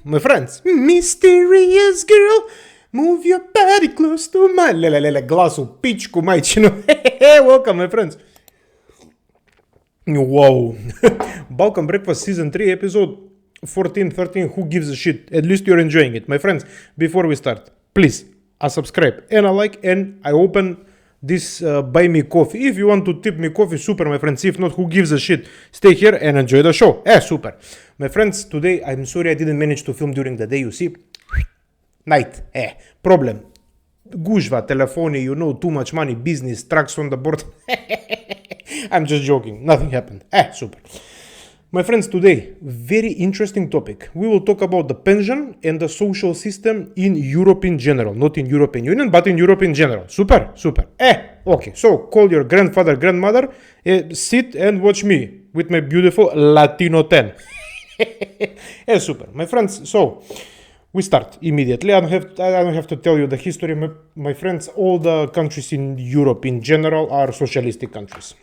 my friends. Mysterious girl, move your body close to mine. Glasul pitch cu maici, nu? Welcome, my friends. Wow. Balkan Breakfast Season 3, Episode 14, 13. Who gives a shit? At least you're enjoying it. My friends, before we start, please, a subscribe and a like, and I open this buy me coffee. If you want to tip me coffee, super, my friends. If not, who gives a shit? Stay here and enjoy the show. Super. My friends, today, I'm sorry I didn't manage to film during the day, you see. Night. Problem. Gujva, telephony, you know, too much money, business, trucks on the board. I'm just joking. Nothing happened. Super. My friends, today, very interesting topic. We will talk about the pension and the social system in Europe in general. Not in European Union, but in Europe in general. Super, super. Okay. So, call your grandfather, grandmother, sit and watch me with my beautiful Latino 10. Super. My friends, so, we start immediately. I don't have to tell you the history. My friends, all the countries in Europe in general are socialistic countries.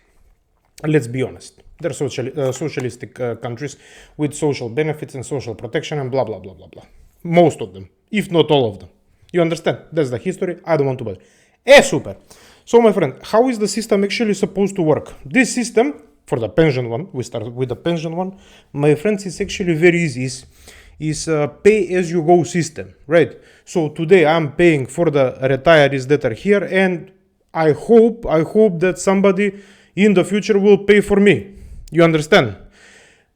Let's be honest. They're socialistic countries with social benefits and social protection and blah, blah, blah, blah, blah. Most of them, if not all of them. You understand? That's the history. I don't want to bother. Super. So, my friend, how is the system actually supposed to work? This system, for the pension one, we start with the pension one, my friends, is actually very easy. Is a pay-as-you-go system, right? So, today I'm paying for the retirees that are here, and I hope that somebody in the future will pay for me. You understand?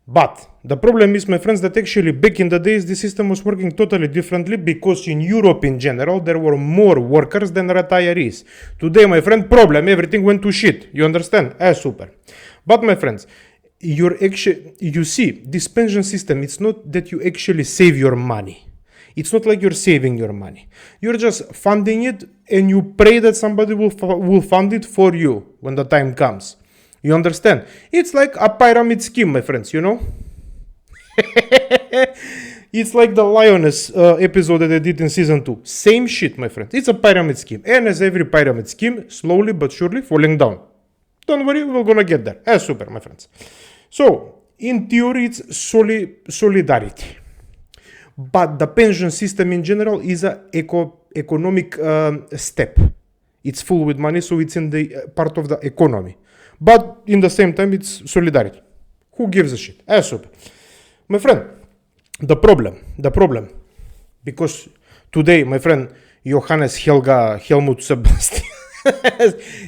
But the problem is, my friends, that actually back in the days, the system was working totally differently because in Europe in general, there were more workers than retirees. Today, my friend, problem, everything went to shit. You understand? Super. But my friends, you see, this pension system, it's not that you actually save your money. It's not like you're saving your money. You're just funding it and you pray that somebody will fund it for you when the time comes. You understand? It's like a pyramid scheme, my friends, you know? It's like the Lioness episode that I did in season 2. Same shit, my friends. It's a pyramid scheme. And as every pyramid scheme, slowly but surely falling down. Don't worry, we're gonna get there. Super, my friends. So, in theory, it's solidarity. But the pension system in general is an economic step. It's full with money, so it's in the part of the economy. But in the same time, it's solidarity. Who gives a shit? Super. My friend, the problem, because today, my friend, Johannes, Helga, Helmut, Sebastian,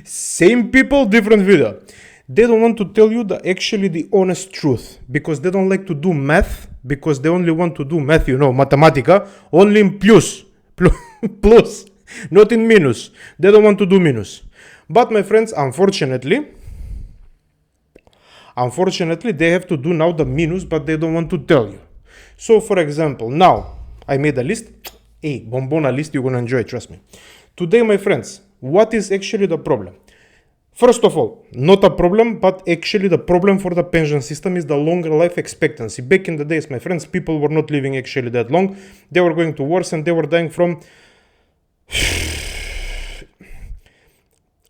same people, different video. They don't want to tell you the honest truth, because they don't like to do math, because they only want to do math, you know, mathematica, only in plus, not in minus. They don't want to do minus. But my friends, unfortunately, they have to do now the minus, but they don't want to tell you. So, for example, now I made a list. Bombona list, you're gonna enjoy, trust me. Today, my friends, what is actually the problem? First of all, not a problem, but actually the problem for the pension system is the longer life expectancy. Back in the days, my friends, people were not living actually that long. They were going to wars and they were dying from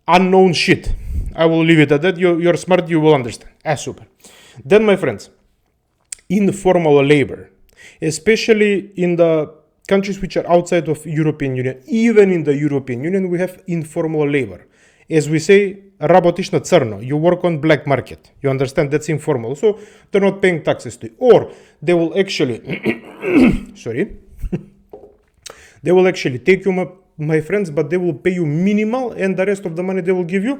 unknown shit. I will leave it at that. You're smart, you will understand. Super. Then, my friends, informal labor, especially in the countries which are outside of European Union, even in the European Union, we have informal labor. As we say, работиш на църно. You work on black market. You understand? That's informal. So they're not paying taxes to you. Or they will actually, they will actually take you, my friends, but they will pay you minimal, and the rest of the money they will give you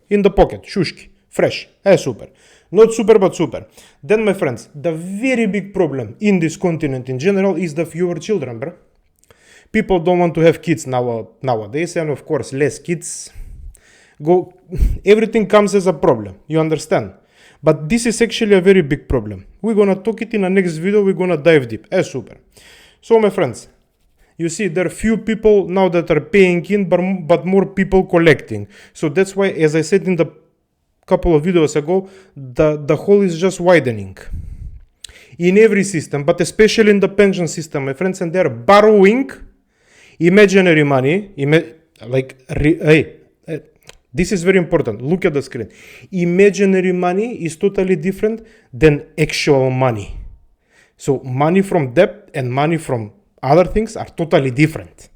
in the pocket. Shushki. Fresh. Super. Not super, but super. Then, my friends, the very big problem in this continent in general is the fewer children, bro. People don't want to have kids nowadays, and of course, less kids everything comes as a problem. You understand? But this is actually a very big problem. We're gonna talk it in the next video. We're gonna dive deep. Super. So, my friends, you see, there are few people now that are paying in, but more people collecting. So that's why, as I said in the couple of videos ago, the hole is just widening. In every system, but especially in the pension system, my friends, and they're borrowing imaginary money, this is very important. Look at the screen. Imaginary money is totally different than actual money. So money from debt and money from other things are totally different.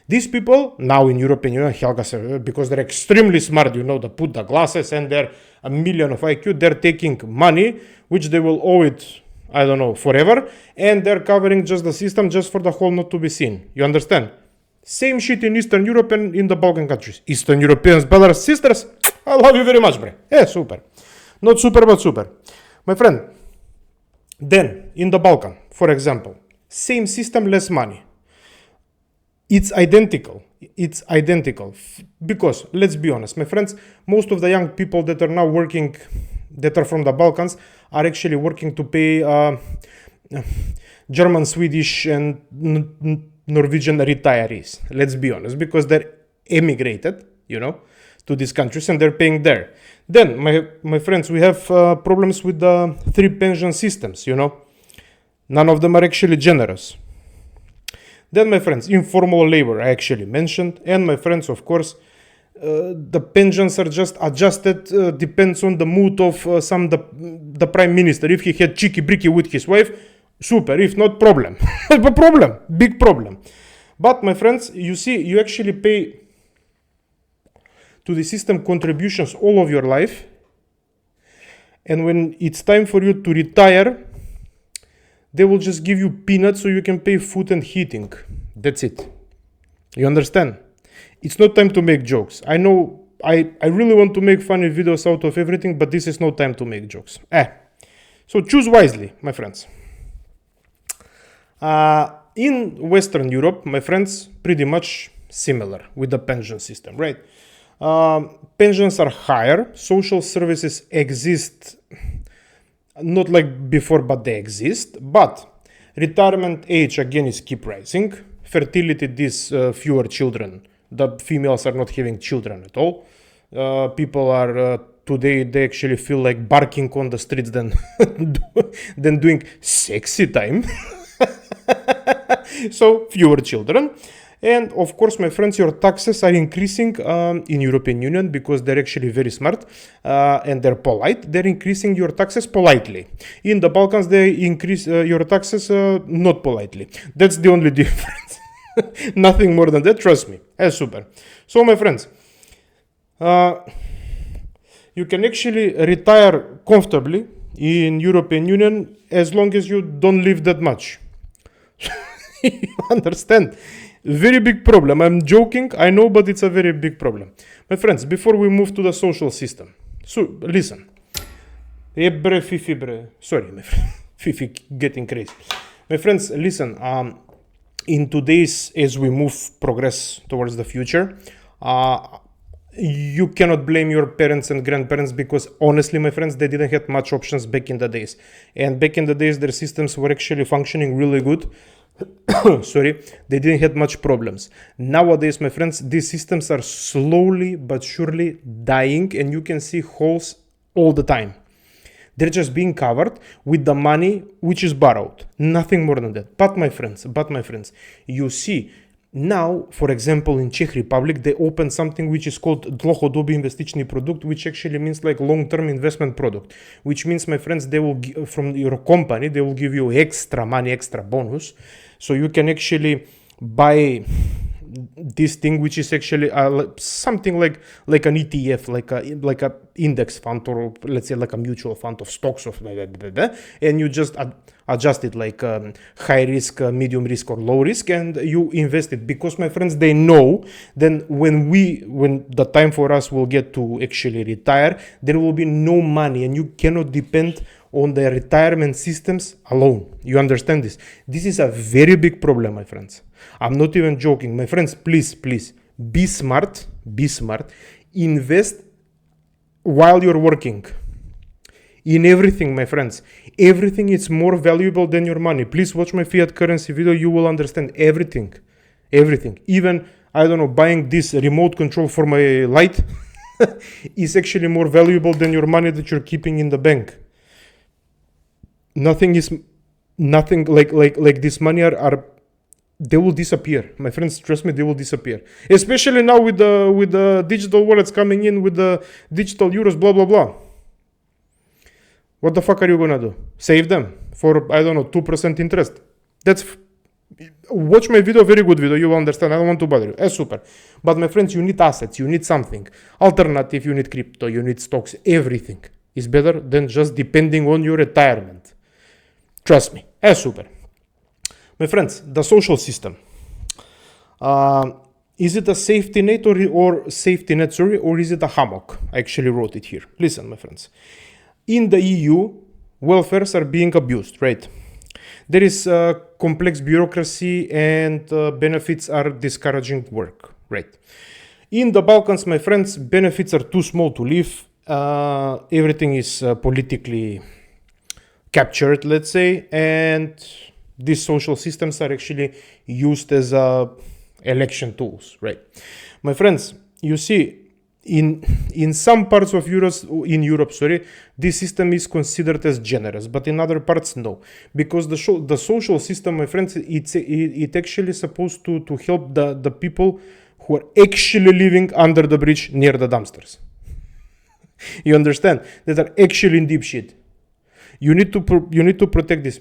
These people now in European Union, Helga said, because they're extremely smart, they put the glasses and they're a million of IQ, they're taking money, which they will owe it, I don't know, forever, and they're covering just the system just for the hole not to be seen. You understand? Same shit in Eastern Europe and in the Balkan countries. Eastern Europeans, brothers, sisters, I love you very much, bre. Yeah, super. Not super, but super. My friend, then in the Balkan, for example, same system, less money. It's identical. It's identical. Because, let's be honest, my friends, most of the young people that are now working, that are from the Balkans, are actually working to pay German, Swedish, and Norwegian retirees. Let's be honest, because they're emigrated, to these countries and they're paying there. Then, my friends, we have problems with the 3 pension systems, None of them are actually generous. Then, my friends, informal labor I actually mentioned. And my friends, of course, the pensions are just adjusted, depends on the mood of the prime minister. If he had cheeky bricky with his wife, super. If not, problem. Problem. Big problem. But, my friends, you see, you actually pay to the system contributions all of your life. And when it's time for you to retire, they will just give you peanuts so you can pay food and heating. That's it. You understand? It's not time to make jokes. I know I really want to make funny videos out of everything, but this is no time to make jokes. So choose wisely, my friends. In Western Europe, my friends, pretty much similar with the pension system, right? Pensions are higher. Social services exist. Not like before, but they exist. But retirement age again is keep rising. Fertility, these fewer children. The females are not having children at all. People are today, they actually feel like barking on the streets than doing sexy time. So fewer children. And of course, my friends, your taxes are increasing in European Union because they're actually very smart and they're polite. They're increasing your taxes politely. In the Balkans, they increase your taxes not politely. That's the only difference. Nothing more than that, trust me. That's super. So, my friends, you can actually retire comfortably in European Union as long as you don't live that much. You understand? Very big problem. I'm joking, I know, but it's a very big problem. My friends, before we move to the social system, so listen. Sorry, my friend. Fifi getting crazy. My friends, listen. In today's, as we progress towards the future, you cannot blame your parents and grandparents because honestly, my friends, they didn't have much options back in the days. And back in the days, their systems were actually functioning really good. Sorry, they didn't have much problems. Nowadays, my friends, these systems are slowly but surely dying and you can see holes all the time. They're just being covered with the money which is borrowed. Nothing more than that. But my friends, you see, now, for example, in Czech Republic, they opened something which is called dlouhodobý investiční produkt, which actually means like long-term investment product. Which means, my friends, they will from your company, they will give you extra money, extra bonus. So you can actually buy this thing which is actually something like an ETF, like a index fund, or let's say like a mutual fund of stocks of and you just adjust it like high risk, medium risk, or low risk, and you invest it because, my friends, they know then when the time for us will get to actually retire, there will be no money and you cannot depend on the retirement systems alone. You understand this? This is a very big problem, my friends. I'm not even joking. My friends, please, be smart, invest while you're working. In everything, my friends. Everything is more valuable than your money. Please watch my fiat currency video. You will understand everything. Everything. Even, I don't know, buying this remote control for my light is actually more valuable than your money that you're keeping in the bank. Nothing like this money are they will disappear. My friends, trust me, they will disappear. Especially now with the digital wallets coming in, with the digital euros, blah, blah, blah. What the fuck are you gonna do? Save them for, I don't know, 2% interest? Watch my video, very good video, you will understand. I don't want to bother you. Super. But my friends, you need assets, you need something. Alternative, you need crypto, you need stocks, everything is better than just depending on your retirement. Trust me. Super. My friends, the social system. Is it a safety net or safety net, sorry, or is it a hammock? I actually wrote it here. Listen, my friends. In the EU, welfares are being abused, right? There is complex bureaucracy and benefits are discouraging work, right? In the Balkans, my friends, benefits are too small to live. Everything is politically captured, let's say, and these social systems are actually used as election tools, right? My friends, you see, in some parts of Europe, this system is considered as generous, but in other parts, no, because the social system, my friends, it actually supposed to help the people who are actually living under the bridge near the dumpsters. You understand? That are actually in deep shit. You need to protect these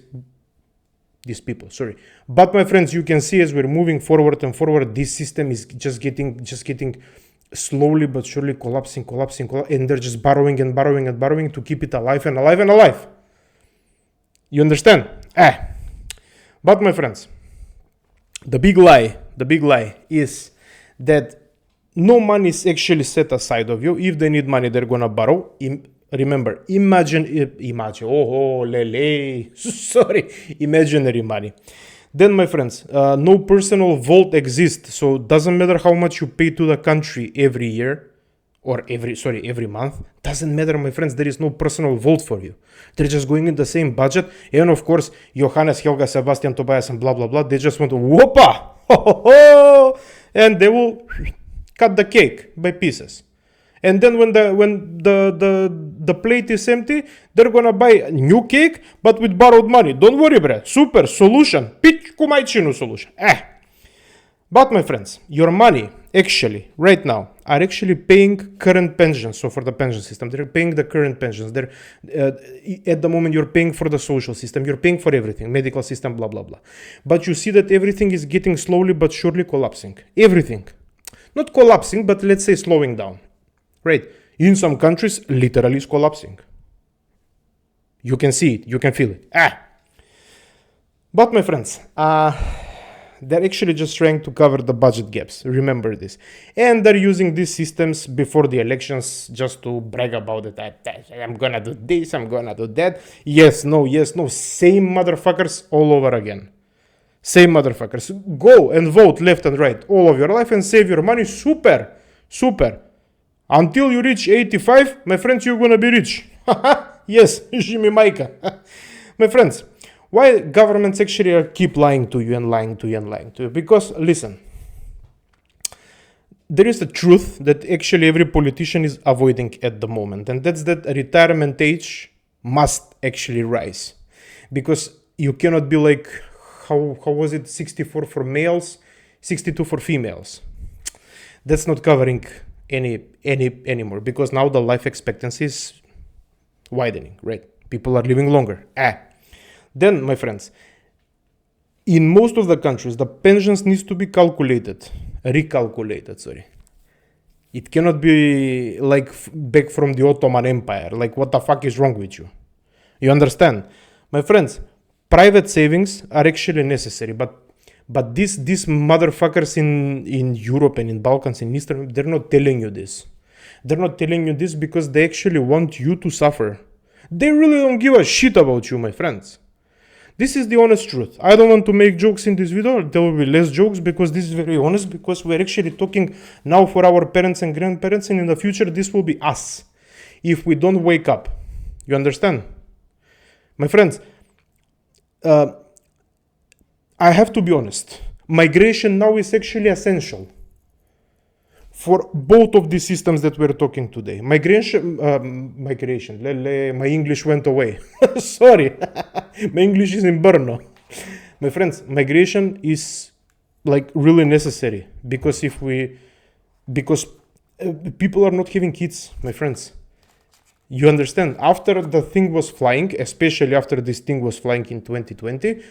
people, sorry. But my friends, you can see as we're moving forward and forward, this system is just getting slowly but surely collapsing, and they're just borrowing to keep it alive and alive and alive. You understand? But my friends, the big lie is that no money is actually set aside of you. If they need money, they're gonna borrow. Remember, imaginary money. Then, my friends, no personal vault exists, so it doesn't matter how much you pay to the country every year, or every month. Doesn't matter, my friends, there is no personal vault for you. They're just going in the same budget, and of course, Johannes, Helga, Sebastian, Tobias, and blah, blah, blah, they just want to, whoopa, and they will cut the cake by pieces. And then when the plate is empty, they're gonna buy a new cake, but with borrowed money. Don't worry, bre. Super solution. Pičku majčinu solution. But my friends, your money actually right now are actually paying current pensions. So for the pension system, they're paying the current pensions. They're at the moment you're paying for the social system. You're paying for everything, medical system, blah blah blah. But you see that everything is getting slowly but surely collapsing. Everything, not collapsing, but let's say slowing down. Right? In some countries, literally is collapsing. You can see it. You can feel it. But my friends, they're actually just trying to cover the budget gaps. Remember this. And they're using these systems before the elections just to brag about it. I'm gonna do this, I'm gonna do that. Yes, no. Same motherfuckers all over again. Same motherfuckers. Go and vote left and right all of your life and save your money. Super. Until you reach 85, my friends, you're gonna be rich. Yes, Jimmy Maika. My friends, why governments actually keep lying to you? Because, listen, there is a truth that actually every politician is avoiding at the moment, and that's that retirement age must actually rise. Because you cannot be like, how was it, 64 for males, 62 for females. That's not covering anymore, because now the life expectancy is widening, right? People are living longer. Then, my friends, in most of the countries, the pensions needs to be recalculated, sorry. It cannot be like back from the Ottoman Empire. Like, what the fuck is wrong with you? You understand? My friends, private savings are actually necessary, but these motherfuckers in Europe and in Balkans and Eastern, they're not telling you this. They're not telling you this because they actually want you to suffer. They really don't give a shit about you, my friends. This is the honest truth. I don't want to make jokes in this video. There will be less jokes because this is very honest, because we're actually talking now for our parents and grandparents, and in the future this will be us if we don't wake up. You understand? My friends, I have to be honest. Migration now is actually essential for both of these systems that we're talking today. Migration, my English went away. Sorry, my English is in Brno. My friends, migration is like really necessary because people are not having kids, my friends. You understand? After the thing was flying, especially after this thing was flying in 2020,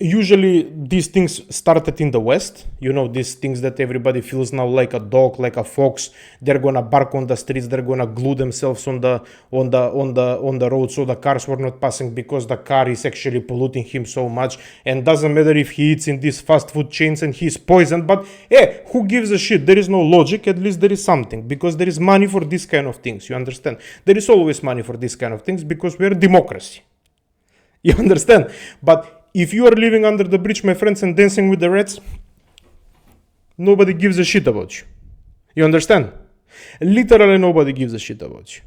usually these things started in the West. You know, these things that everybody feels now like a dog, like a fox. They're gonna bark on the streets. They're gonna glue themselves on the road, so the cars were not passing because the car is actually polluting him so much. And doesn't matter if he eats in these fast food chains and he's poisoned. But who gives a shit? There is no logic. At least there is something, because there is money for this kind of things. You understand? There is always money for this kind of things because we're a democracy. You understand? But if you are living under the bridge, my friends, and dancing with the rats, nobody gives a shit about you. You understand? Literally nobody gives a shit about you.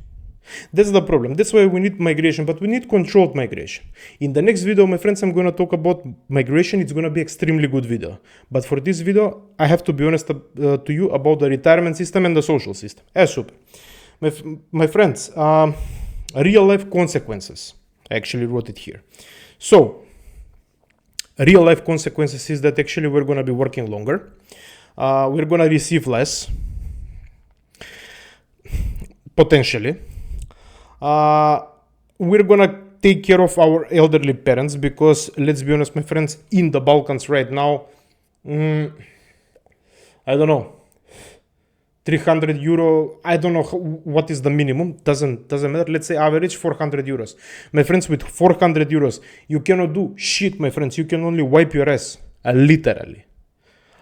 That's the problem. That's why we need migration, but we need controlled migration. In the next video, my friends, I'm going to talk about migration. It's going to be extremely good video. But for this video, I have to be honest to you about the retirement system and the social system. Super. My friends, real life consequences. I actually wrote it here. So, real life consequences is that actually we're going to be working longer. We're going to receive less. Potentially. We're going to take care of our elderly parents because, let's be honest, my friends, in the Balkans right now, I don't know, 300 euro, I don't know what is the minimum, doesn't matter, let's say average 400 euros. My friends, with 400 euros, you cannot do shit, my friends, you can only wipe your ass, literally.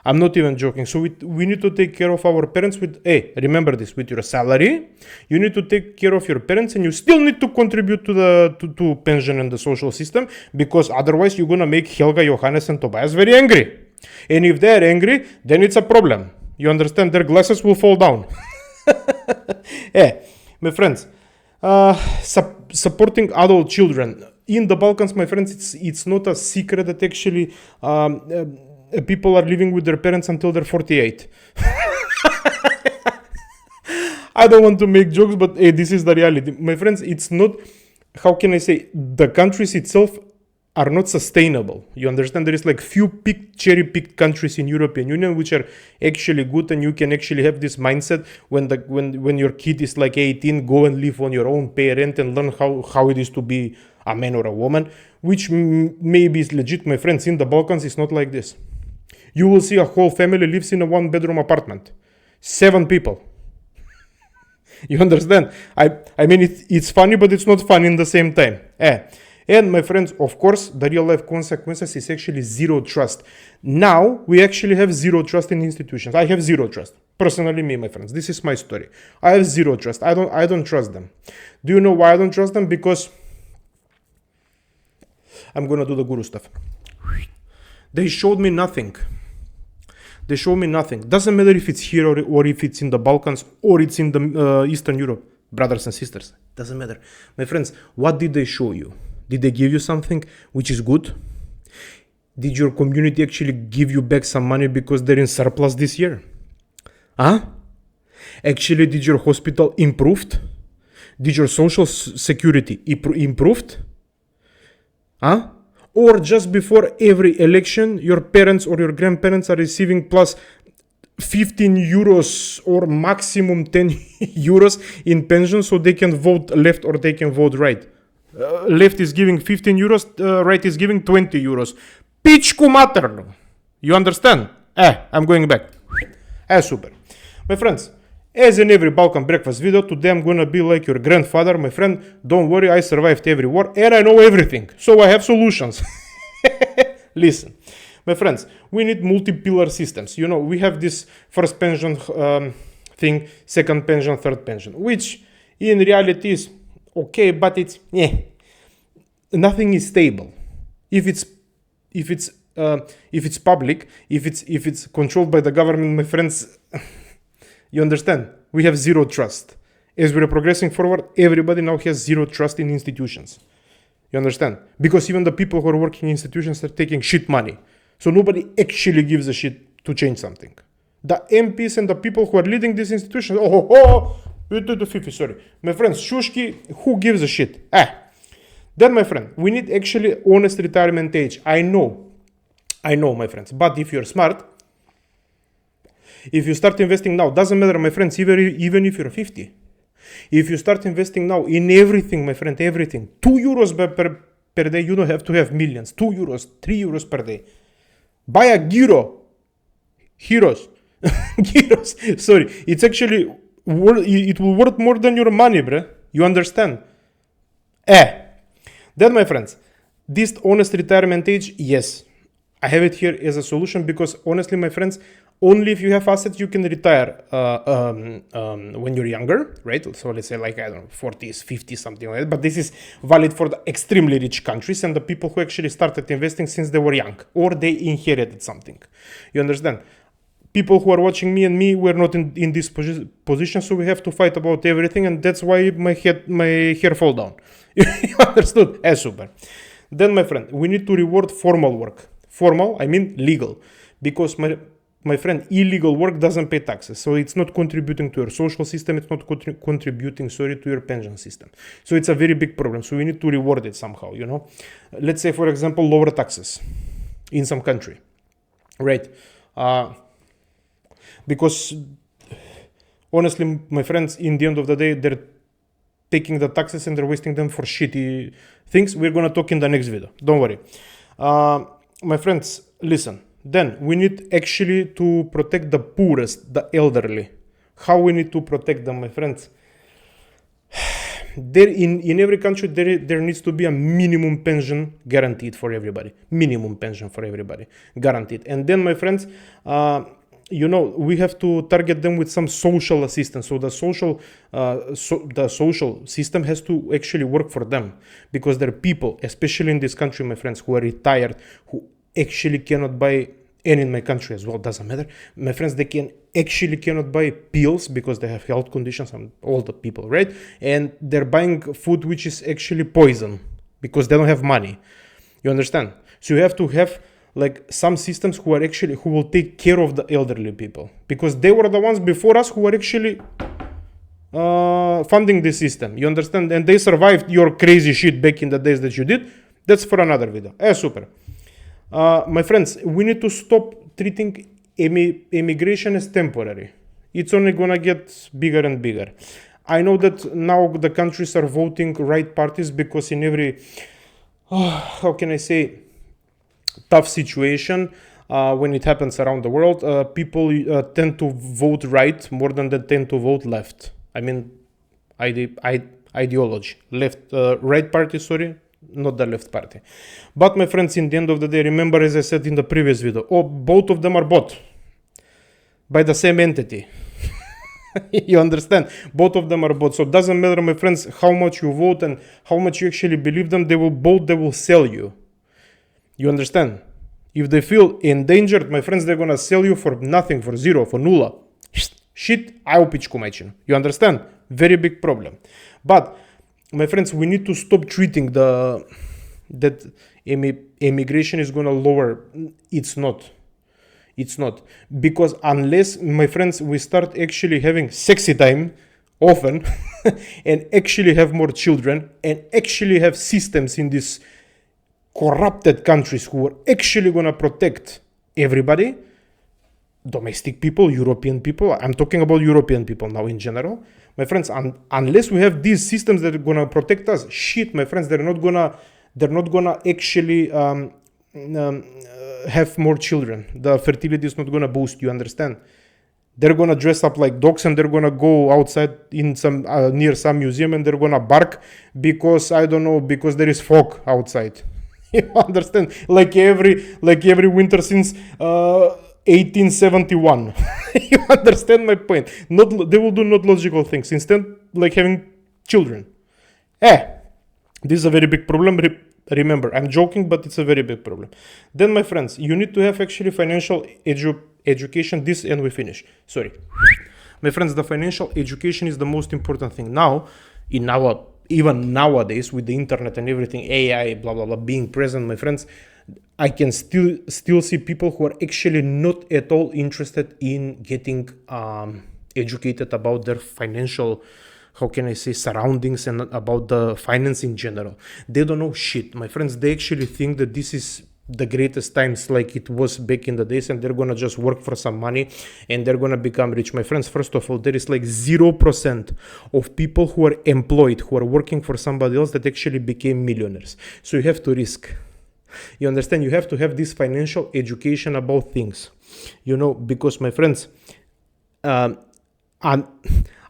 I'm not even joking. So we need to take care of our parents with, remember this, with your salary, you need to take care of your parents and you still need to contribute to pension and the social system, because otherwise you're going to make Helga, Johannes and Tobias very angry. And if they're angry, then it's a problem. You understand? Their glasses will fall down. My friends, supporting adult children. In the Balkans, my friends, it's not a secret that actually people are living with their parents until they're 48. I don't want to make jokes, but this is the reality. My friends, it's not, how can I say, the countries itself are not sustainable. You understand? There is like few cherry-picked countries in European Union which are actually good, and you can actually have this mindset when your kid is like 18, go and live on your own, pay rent, and learn how it is to be a man or a woman, which maybe is legit. My friends, in the Balkans, it's not like this. You will see a whole family lives in a one-bedroom apartment. 7 people. You understand? I mean, it's funny, but it's not funny in the same time. And my friends, of course, the real life consequences is actually zero trust. Now, we actually have zero trust in institutions. I have zero trust. Personally, me, my friends. This is my story. I have zero trust. I don't trust them. Do you know why I don't trust them? Because I'm going to do the guru stuff. They showed me nothing. They show me nothing. Doesn't matter if it's here or if it's in the Balkans or it's in the Eastern Europe. Brothers and sisters. Doesn't matter. My friends, what did they show you? Did they give you something which is good? Did your community actually give you back some money because they're in surplus this year? Actually, did your hospital improved? Did your social security improved? Or just before every election, your parents or your grandparents are receiving plus 15 euros or maximum 10 euros in pension so they can vote left or they can vote right. Left is giving 15 euros, right is giving 20 euros. Pičku maternu. You understand? I'm going back. Super. My friends, as in every Balkan breakfast video, today I'm gonna be like your grandfather. My friend, don't worry, I survived every war and I know everything. So I have solutions. Listen. My friends, we need multi-pillar systems. You know, we have this first pension thing, second pension, third pension, which in reality is okay, but it's nothing is stable. If it's public, if it's controlled by the government, my friends, you understand? We have zero trust. As we're progressing forward, everybody now has zero trust in institutions. You understand? Because even the people who are working in institutions are taking shit money. So nobody actually gives a shit to change something. The MPs and the people who are leading these institutions, sorry. My friends, shushki, who gives a shit? Then, my friend, we need actually honest retirement age. I know, my friends. But if you're smart, If you start investing now, doesn't matter, my friends, even if you're 50. If you start investing now in everything, my friend, everything, 2 euros per day, you don't have to have millions. 2 euros, 3 euros per day. Buy a gyro. Heroes. Gyros. Sorry. It's actually, it will worth more than your money, bruh. You understand? Then, my friends, this honest retirement age, yes, I have it here as a solution because honestly, my friends, only if you have assets, you can retire when you're younger, right? So let's say like, I don't know, 40s, 50s, something like that. But this is valid for the extremely rich countries and the people who actually started investing since they were young or they inherited something. You understand? People who are watching me and me, we're not in this position, so we have to fight about everything, and that's why my hair fall down. You understood? Super. Then, my friend, we need to reward formal work. Formal, I mean legal, because my friend, illegal work doesn't pay taxes, so it's not contributing to your social system. It's not contributing, to your pension system. So it's a very big problem. So we need to reward it somehow. Let's say, for example, lower taxes in some country, right? Because honestly, my friends, in the end of the day, they're taking the taxes and they're wasting them for shitty things. We're going to talk in the next video. Don't worry. My friends, listen. Then we need actually to protect the poorest, the elderly. How we need to protect them, my friends? There in every country, there needs to be a minimum pension guaranteed for everybody. Minimum pension for everybody. Guaranteed. And then, my friends, we have to target them with some social assistance. So the social system has to actually work for them, because there are people, especially in this country, my friends, who are retired, who actually cannot buy, and in my country as well, doesn't matter. My friends, they cannot buy pills because they have health conditions, and all the people, right? And they're buying food which is actually poison because they don't have money. You understand? So you have to have like some systems who will take care of the elderly people, because they were the ones before us who were actually funding this system. You understand? And they survived your crazy shit back in the days that you did. That's for another video. Super. My friends, we need to stop treating immigration as temporary. It's only gonna get bigger and bigger. I know that now the countries are voting right parties because in every, how can I say, tough situation, when it happens around the world, people tend to vote right more than they tend to vote left. I mean, ideology. Right party, sorry, not the left party. But my friends, in the end of the day, remember, as I said in the previous video, both of them are bought by the same entity. You understand? Both of them are bought. So it doesn't matter, my friends, how much you vote and how much you actually believe them, they will sell you. You understand? If they feel endangered, my friends, they're gonna sell you for nothing, for zero, for nula. Shit, ai u pičku majčinu. You understand? Very big problem. But, my friends, we need to stop treating that immigration is gonna lower. It's not. Because unless, my friends, we start actually having sexy time often and actually have more children and actually have systems in this corrupted countries who are actually going to protect everybody, domestic people, European people. I'm talking about European people now in general. My friends, unless we have these systems that are going to protect us, shit, my friends, they're not gonna actually have more children. The fertility is not going to boost, you understand? They're going to dress up like dogs and they're going to go outside in some near some museum and they're going to bark because, I don't know, because there is fog outside. You understand? Like every winter since 1871. You understand my point? They will do not logical things. Instead, like having children. This is a very big problem. Remember, I'm joking, but it's a very big problem. Then, my friends, you need to have actually financial education. This, and we finish. Sorry. My friends, the financial education is the most important thing. Now, even nowadays, with the internet and everything, AI, blah, blah, blah, being present, my friends, I can still see people who are actually not at all interested in getting educated about their financial, how can I say, surroundings and about the finance in general. They don't know shit. My friends, they actually think that this is the greatest times like it was back in the days, and they're gonna just work for some money and they're gonna become rich. My friends, first of all, there is like 0% of people who are employed, who are working for somebody else, that actually became millionaires. So you have to risk. You understand? You have to have this financial education about things, because my friends, and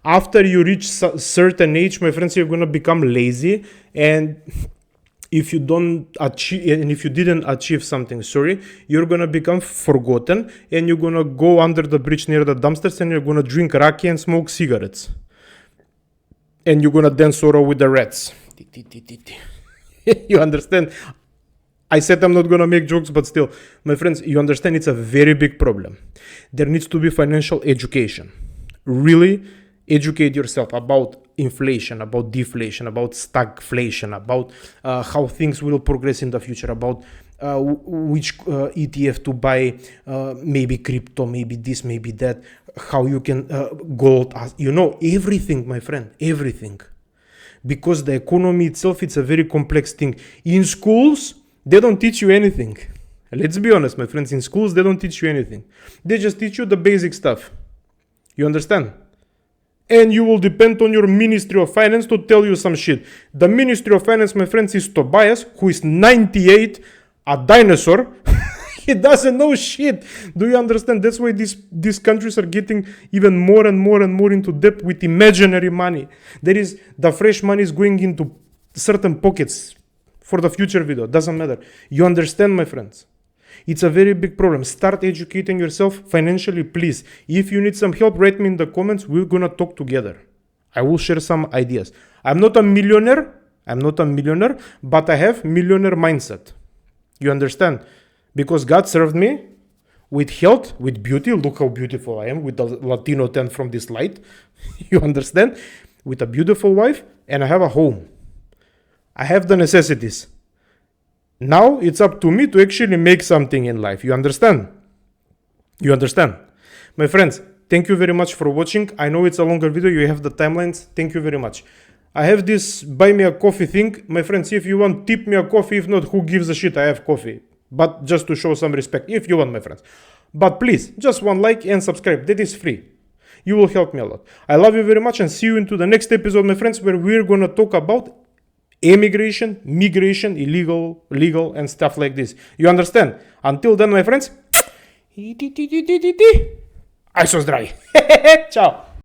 after you reach certain age, my friends, you're gonna become lazy, and if you didn't achieve something, you're gonna become forgotten, and you're gonna go under the bridge near the dumpsters, and you're gonna drink raki and smoke cigarettes, and you're gonna dance around with the rats. You understand? I said I'm not gonna make jokes, but still, my friends, you understand it's a very big problem. There needs to be financial education. Really educate yourself about inflation, about deflation, about stagflation, about how things will progress in the future, about which ETF to buy, maybe crypto, maybe this, maybe that, how you can gold, everything, my friend, everything. Because the economy itself, it's a very complex thing. In schools, they don't teach you anything. Let's be honest, my friends. In schools, they don't teach you anything. They just teach you the basic stuff. You understand? And you will depend on your Ministry of Finance to tell you some shit. The Ministry of Finance, my friends, is Tobias, who is 98, a dinosaur. He doesn't know shit. Do you understand? That's why these countries are getting even more and more and more into debt with imaginary money. The fresh money is going into certain pockets for the future video. Doesn't matter. You understand, my friends? It's a very big problem. Start educating yourself financially, please. If you need some help, write me in the comments. We're gonna talk together. I will share some ideas. I'm not a millionaire, but I have millionaire mindset. You understand? Because God served me with health, with beauty. Look how beautiful I am with the Latino tan from this light. You understand? With a beautiful wife, and I have a home. I have the necessities. Now it's up to me to actually make something in life. You understand? You understand? My friends, thank you very much for watching. I know it's a longer video. You have the timelines. Thank you very much. I have this buy me a coffee thing. My friends, if you want, tip me a coffee. If not, who gives a shit? I have coffee. But just to show some respect, if you want, my friends. But please, just one like and subscribe. That is free. You will help me a lot. I love you very much, and see you into the next episode, my friends, where we're going to talk about immigration, migration, illegal, legal, and stuff like this. You understand? Until then, my friends, I so dry. Ciao.